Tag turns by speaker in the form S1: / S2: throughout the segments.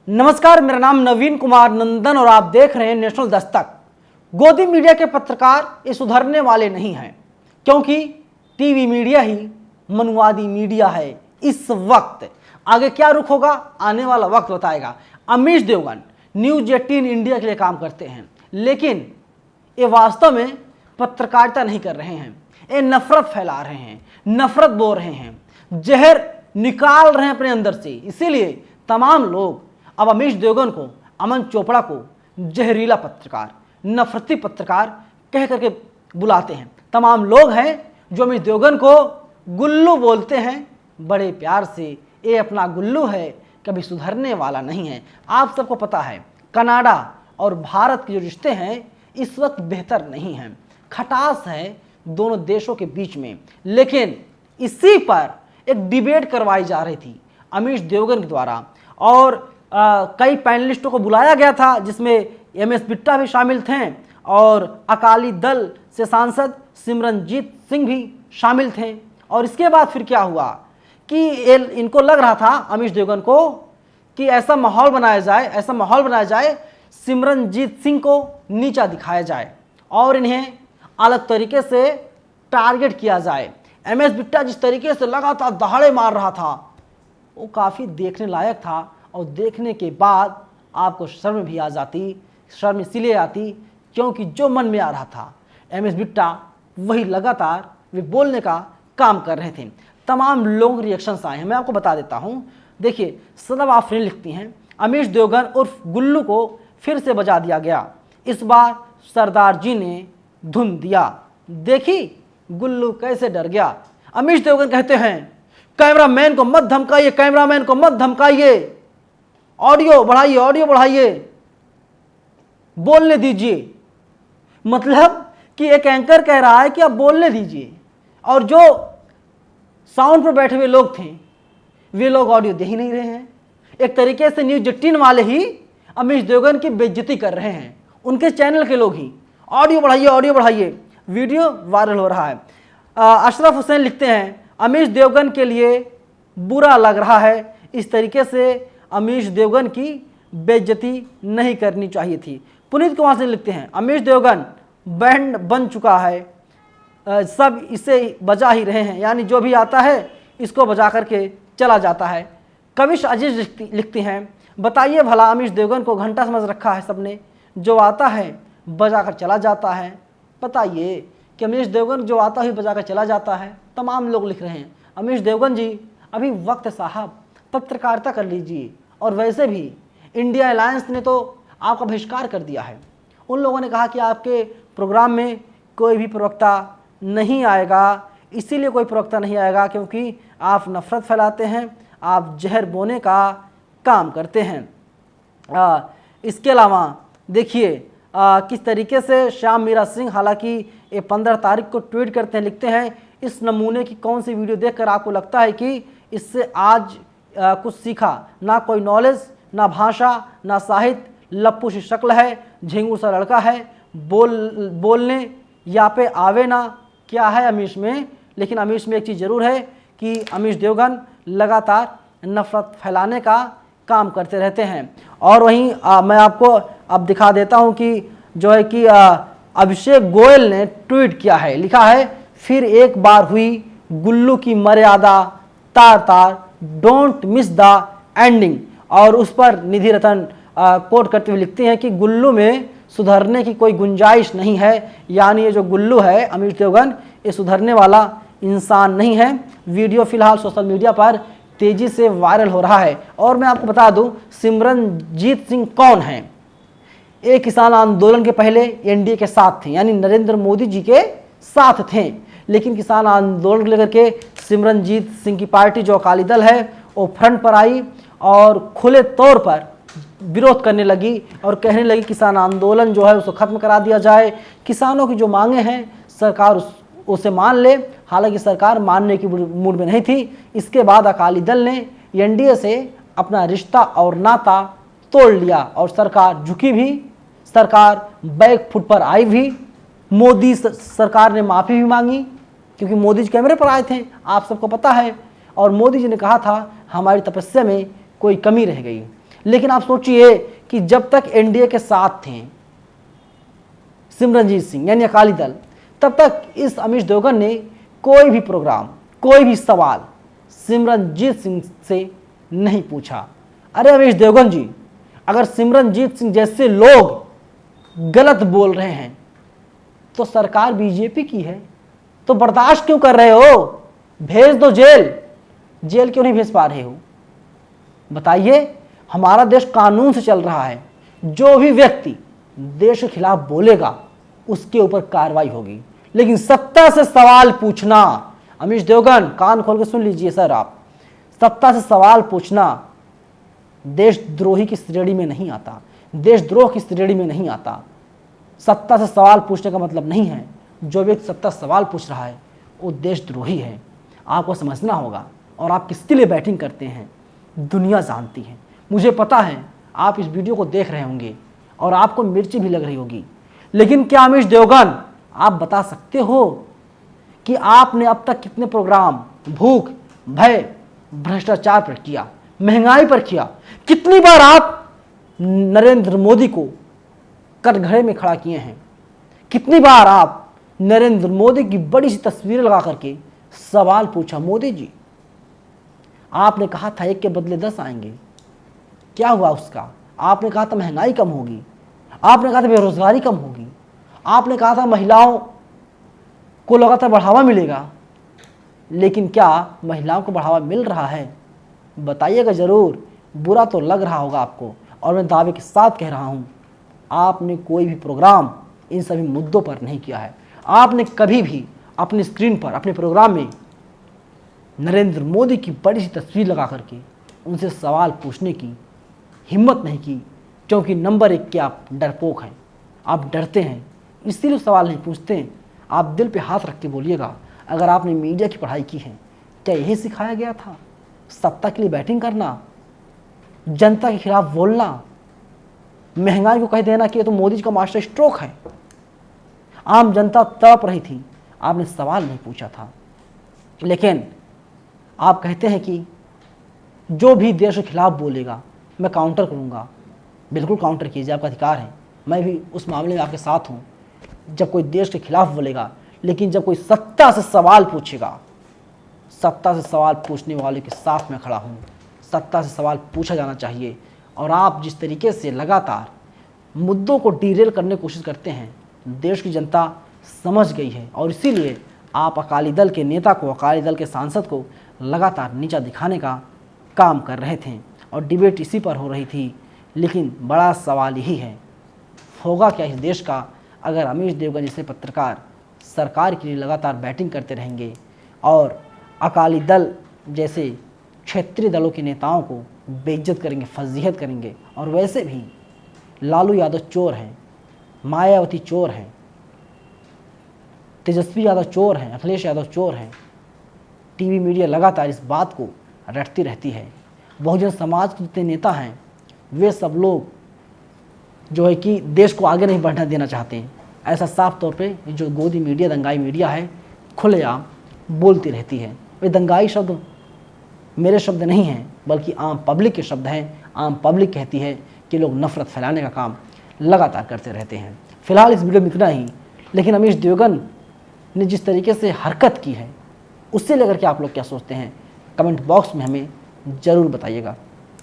S1: नमस्कार, मेरा नाम नवीन कुमार नंदन और आप देख रहे हैं नेशनल दस्तक। गोदी मीडिया के पत्रकार ये सुधरने वाले नहीं हैं, क्योंकि टीवी मीडिया ही मनुवादी मीडिया है। इस वक्त आगे क्या रुख होगा, आने वाला वक्त बताएगा। अमीश देवगन न्यूज 18 इंडिया के लिए काम करते हैं, लेकिन ये वास्तव में पत्रकारिता नहीं कर रहे हैं। ये नफरत फैला रहे हैं, नफरत बो रहे हैं, जहर निकाल रहे हैं अपने अंदर से। इसीलिए तमाम लोग अब अमीश देवगन को, अमन चोपड़ा को जहरीला पत्रकार, नफरती पत्रकार कह करके बुलाते हैं। तमाम लोग हैं जो अमीश देवगन को गुल्लू बोलते हैं बड़े प्यार से। ये अपना गुल्लू है, कभी सुधरने वाला नहीं है। आप सबको पता है कनाडा और भारत के जो रिश्ते हैं इस वक्त बेहतर नहीं हैं, खटास है दोनों देशों के बीच में। लेकिन इसी पर एक डिबेट करवाई जा रही थी अमीश देवगन के द्वारा, और कई पैनलिस्टों को बुलाया गया था, जिसमें एमएस बिट्टा भी शामिल थे और अकाली दल से सांसद सिमरनजीत सिंह भी शामिल थे। और इसके बाद फिर क्या हुआ कि इनको लग रहा था, अमीश देवगन को, कि ऐसा माहौल बनाया जाए सिमरनजीत सिंह को नीचा दिखाया जाए और इन्हें अलग तरीके से टारगेट किया जाए। एमएस बिट्टा जिस तरीके से लगातार दहाड़े मार रहा था वो काफ़ी देखने लायक था, और देखने के बाद आपको शर्म भी आ जाती। शर्म इसीलिए आती क्योंकि जो मन में आ रहा था एमएस बिट्टा वही लगातार वे बोलने का काम कर रहे थे। तमाम लोगों के रिएक्शंस आए हैं, मैं आपको बता देता हूं। देखिए, सदब आफरीन लिखती हैं, अमीश देवगन उर्फ गुल्लू को फिर से बजा दिया गया। इस बार सरदार जी ने धुन दिया, देखी गुल्लू कैसे डर गया। अमीश देवगन कहते हैं, कैमरामैन को मत धमकाइए, कैमरामैन को मत धमकाइए, ऑडियो बढ़ाइए, बोलने दीजिए। मतलब कि एक एंकर कह रहा है कि आप बोलने दीजिए, और जो साउंड पर बैठे हुए लोग थे वे लोग ऑडियो दे ही नहीं रहे हैं। एक तरीके से न्यूज 18 वाले ही अमीश देवगन की बेइज्जती कर रहे हैं, उनके चैनल के लोग ही। ऑडियो बढ़ाइए, वीडियो वायरल हो रहा है। अशरफ हुसैन लिखते हैं, अमीश देवगन के लिए बुरा लग रहा है, इस तरीके से अमीश देवगन की बेइज्जती नहीं करनी चाहिए थी। पुनीत कुमार से लिखते हैं, अमीश देवगन बैंड बन चुका है, सब इसे बजा ही रहे हैं, यानी जो भी आता है इसको बजा करके चला जाता है। कविश अजीज लिखती हैं, बताइए भला अमीश देवगन को घंटा समझ रखा है सबने, जो आता है बजा कर चला जाता है। बताइए कि अमीश देवगन जो आता है बजा कर चला जाता है। तमाम लोग लिख रहे हैं, अमीश देवगन जी अभी वक्त साहब पत्रकारिता कर लीजिए। और वैसे भी इंडिया अलायंस ने तो आपका बहिष्कार कर दिया है। उन लोगों ने कहा कि आपके प्रोग्राम में कोई भी प्रवक्ता नहीं आएगा, इसीलिए कोई प्रवक्ता नहीं आएगा क्योंकि आप नफरत फैलाते हैं, आप जहर बोने का काम करते हैं। इसके अलावा देखिए किस तरीके से श्याम मीरा सिंह, हालांकि ये 15 तारीख को ट्वीट करते हैं, लिखते हैं, इस नमूने की कौन सी वीडियो देखकर आपको लगता है कि इससे आज कुछ सीखा? ना कोई नॉलेज, ना भाषा, ना साहित्य, लप्पू सी शक्ल है, झिंगूर सा लड़का है, बोलने या पे आवे ना, क्या है अमीश में? लेकिन अमीश में एक चीज़ ज़रूर है कि अमीश देवगन लगातार नफरत फैलाने का काम करते रहते हैं। और वहीं मैं आपको अब दिखा देता हूं कि जो है कि अभिषेक गोयल ने ट्वीट किया है, लिखा है, फिर एक बार हुई गुल्लू की मर्यादा तार तार, डोंट मिस द एंडिंग। और उस पर निधि रतन कोट करते हुए लिखते हैं कि गुल्लू में सुधरने की कोई गुंजाइश नहीं है, यानी ये जो गुल्लू है अमीश देवगन, ये सुधरने वाला इंसान नहीं है। वीडियो फिलहाल सोशल मीडिया पर तेजी से वायरल हो रहा है। और मैं आपको बता दूं, सिमरनजीत सिंह कौन है? ये किसान आंदोलन के पहले एनडीए के साथ थे, यानी नरेंद्र मोदी जी के साथ थे, लेकिन किसान आंदोलन को लेकर के सिमरनजीत सिंह की पार्टी जो अकाली दल है वो फ्रंट पर आई और खुले तौर पर विरोध करने लगी और कहने लगी किसान आंदोलन जो है उसको खत्म करा दिया जाए, किसानों की जो मांगे हैं सरकार उसे मान ले। हालांकि सरकार मानने की मूड में नहीं थी। इसके बाद अकाली दल ने एनडीए से अपना रिश्ता और नाता तोड़ लिया और सरकार झुकी भी, सरकार बैक फुट पर आई भी। मोदी सरकार ने माफ़ी भी मांगी क्योंकि मोदी जी कैमरे पर आए थे, आप सबको पता है, और मोदी जी ने कहा था हमारी तपस्या में कोई कमी रह गई। लेकिन आप सोचिए कि जब तक एनडीए के साथ थे सिमरनजीत सिंह यानी अकाली दल, तब तक इस अमीश देवगन ने कोई भी प्रोग्राम, कोई भी सवाल सिमरनजीत सिंह से नहीं पूछा। अरे अमीश देवगन जी, अगर सिमरनजीत सिंह जैसे लोग गलत बोल रहे हैं तो सरकार बीजेपी की है, तो बर्दाश्त क्यों कर रहे हो? भेज दो जेल। जेल क्यों नहीं भेज पा रहे हो? बताइए। हमारा देश कानून से चल रहा है। जो भी व्यक्ति देश के खिलाफ बोलेगा उसके ऊपर कार्रवाई होगी। लेकिन सत्ता से सवाल पूछना, अमीश देवगन कान खोल के सुन लीजिए सर, आप सत्ता से सवाल पूछना देशद्रोही की श्रेणी में नहीं आता, देशद्रोह की श्रेणी में नहीं आता। सत्ता से सवाल पूछने का मतलब नहीं है जो व्यक्ति सत्ता से सवाल पूछ रहा है वो देशद्रोही है। आपको समझना होगा। और आप किसके लिए बैटिंग करते हैं दुनिया जानती है। मुझे पता है आप इस वीडियो को देख रहे होंगे और आपको मिर्ची भी लग रही होगी, लेकिन क्या अमीश देवगन आप बता सकते हो कि आपने अब तक कितने प्रोग्राम भूख, भय, भ्रष्टाचार पर किया, महंगाई पर किया? कितनी बार आप नरेंद्र मोदी को कटघरे में खड़ा किए हैं? कितनी बार आप नरेंद्र मोदी की बड़ी सी तस्वीरें लगा करके सवाल पूछा? मोदी जी, आपने कहा था 1 के बदले 10 आएंगे, क्या हुआ उसका? आपने कहा था महंगाई कम होगी, आपने कहा था बेरोजगारी कम होगी, आपने कहा था महिलाओं को लगातार बढ़ावा मिलेगा, लेकिन क्या महिलाओं को बढ़ावा मिल रहा है? बताइएगा ज़रूर। बुरा तो लग रहा होगा आपको, और मैं दावे के साथ कह रहा हूँ आपने कोई भी प्रोग्राम इन सभी मुद्दों पर नहीं किया है। आपने कभी भी अपनी स्क्रीन पर, अपने प्रोग्राम में नरेंद्र मोदी की बड़ी सी तस्वीर लगा करके उनसे सवाल पूछने की हिम्मत नहीं की, क्योंकि नंबर 1 के आप डरपोक हैं, आप डरते हैं, इसीलिए सवाल नहीं पूछते हैं। आप दिल पे हाथ रख के बोलिएगा, अगर आपने मीडिया की पढ़ाई की है, क्या यही सिखाया गया था? सत्ता के लिए बैटिंग करना, जनता के खिलाफ बोलना, महंगाई को कह देना कि ये तो मोदी जी का मास्टर स्ट्रोक है। आम जनता तड़प रही थी, आपने सवाल नहीं पूछा था। लेकिन आप कहते हैं कि जो भी देश के खिलाफ बोलेगा मैं काउंटर करूंगा। बिल्कुल काउंटर कीजिए, आपका अधिकार है। मैं भी उस मामले में आपके साथ हूं, जब कोई देश के खिलाफ बोलेगा। लेकिन जब कोई सत्ता से सवाल पूछेगा, सत्ता से सवाल पूछने वाले के साथ मैं खड़ा हूं। सत्ता से सवाल पूछा जाना चाहिए। और आप जिस तरीके से लगातार मुद्दों को डीरेल करने की कोशिश करते हैं, देश की जनता समझ गई है। और इसीलिए आप अकाली दल के नेता को, अकाली दल के सांसद को लगातार नीचा दिखाने का काम कर रहे थे और डिबेट इसी पर हो रही थी। लेकिन बड़ा सवाल यही है, होगा क्या इस देश का अगर अमीश देवगन जैसे पत्रकार सरकार के लिए लगातार बैटिंग करते रहेंगे और अकाली दल जैसे क्षेत्रीय दलों के नेताओं को बेइज्जत करेंगे, फजीहत करेंगे। और वैसे भी लालू यादव चोर हैं, मायावती चोर हैं, तेजस्वी यादव चोर हैं, अखिलेश यादव चोर हैं। टीवी मीडिया लगातार इस बात को रटती रहती है। बहुजन समाज के जितने नेता हैं वे सब लोग जो है कि देश को आगे नहीं बढ़ने देना चाहते हैं। ऐसा साफ तौर पे जो गोदी मीडिया, दंगाई मीडिया है, खुलेआम बोलती रहती है। वे दंगाई शब्द मेरे शब्द नहीं हैं, बल्कि आम पब्लिक के शब्द हैं। आम पब्लिक कहती है कि लोग नफरत फैलाने का काम लगातार करते रहते हैं। फिलहाल इस वीडियो में इतना ही। लेकिन अमीश देवगन ने जिस तरीके से हरकत की है उससे लेकर के आप लोग क्या सोचते हैं, कमेंट बॉक्स में हमें ज़रूर बताइएगा।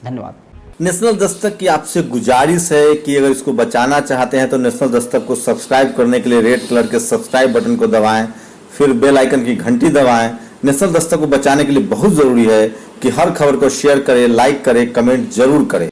S1: धन्यवाद।
S2: नेशनल दस्तक की आपसे गुजारिश है कि अगर इसको बचाना चाहते हैं तो नेशनल दस्तक को सब्सक्राइब करने के लिए रेड कलर के सब्सक्राइब बटन को दबाएं, फिर बेल आइकन की घंटी दबाएं। नेशनल दस्तक को बचाने के लिए बहुत जरूरी है कि हर खबर को शेयर करें, लाइक करें, कमेंट जरूर करें।